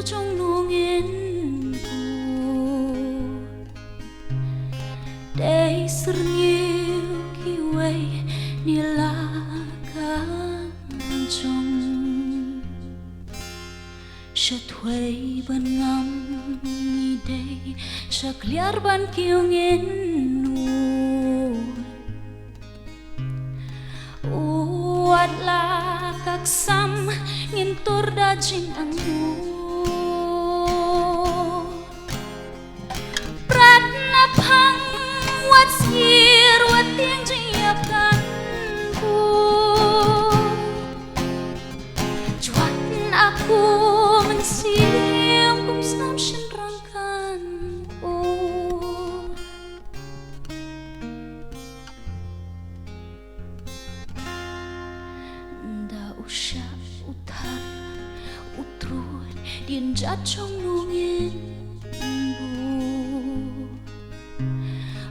trong nungin bu Day serniu kiway nila kancong Sa thuay ban ngam ni day Sa kliar ban kiungin Uat la kaksam ngintur dajing ang Prat na pang wat sir wat ting jiyakan ku Juat aku mensiam kum snam shenrangkan Da usha utar utrut dien jat trong nungin bu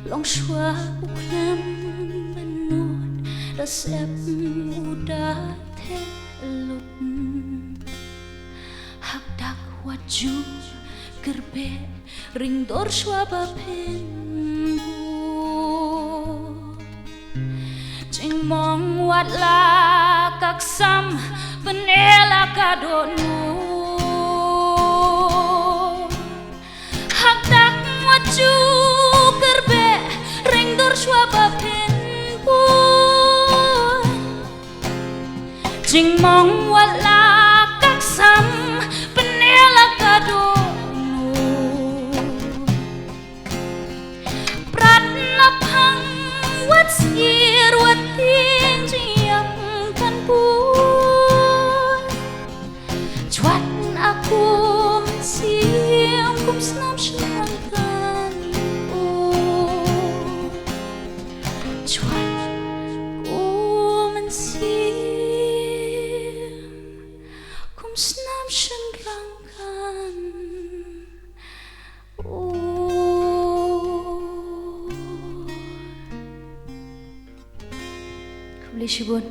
Long shua uklem menut da sep udah tek lut Hak dak waju gerbe ring dor shua bapen bu Jing mong wat la kaksam penela kadonu Hak dak waju gerbe ring dor shua bapen bu Jing mong wat la kaksam penela kadonu Prat na pang wat sir wat ting jiang kan pu Juat aku mensiam kum snam shenrangkan Juat ku mensiam kum snam shenrangkan Boleh shibun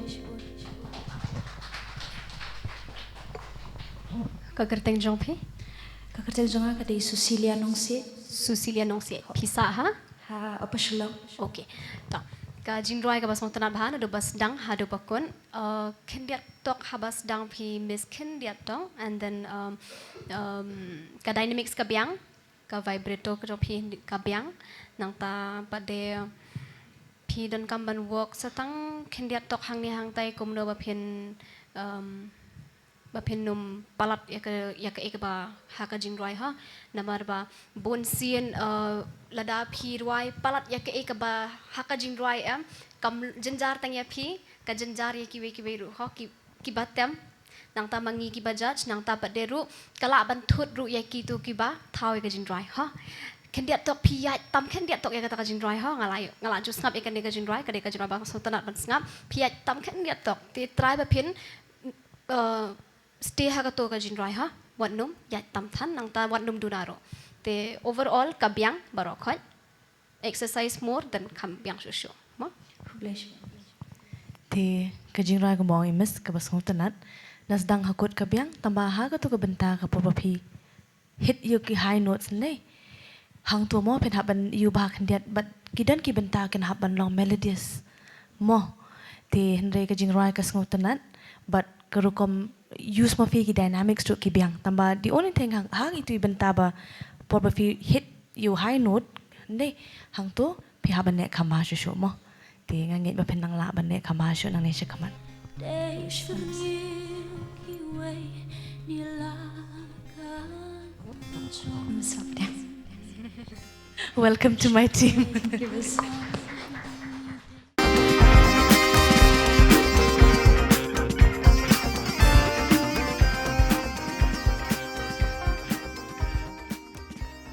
Kagerteng jong phe Kakerteng jonga kadai Susilia Nongse Susilia Nongse Pisa ha ha apa shulam Okey. Tak. Ka jinroi ka basong tanat bahan ado bas dang hado bakon. Kendiat tok habas dang pi miss kendiat tong and then ka dynamics ka biang ka vibrato ka pi ka biang nang ta pade pi dan kamban work satang kendiat tok hang ni hang tai kumno ba pin num palat ya ka ek ba ha ka jinroi ha namar ba bon sien lada phi roi palat ya ka ek ba ha ka jinroi am kam jenjar tang ya phi ka jenjar ya ki we ru ho ki batem nang ta mangi ki bajaj nang ta pa deru kala ban thut ru ya ki tu ki ba thau ka jinroi ha kendiat tok phi ya tam kendiat tok ya ka jinroi ha ngalai ju ngap ikan ka jinroi ka jinroi ba so tanat ban ngap phi ya tam kendiat tok ti try ba phin stay ha ka to ka jinroi ha wat num ya tam than nang ta wat num du daro te overall ka biang baro khoi exercise more than kam biang shu mo Thì cái chuyện ra của bọn em cái bác sĩ tân nas đang học code cái biang tambah ha cái tu cái benda cái property hit you cái high notes này hang tu mo pen haban you bah kandiat but kidan ki benda kan haban long melodious mo thì henry cái chuyện ra cái bác sĩ tân but kerukom use mo fi ki dynamics tu ki biang tambah the only thing hang itu benda ba property hit you high note này hang tu pi haban nek kama shu mo thì ngangit ba penang la ban nek kama shu nang ne shakaman Welcome to my team.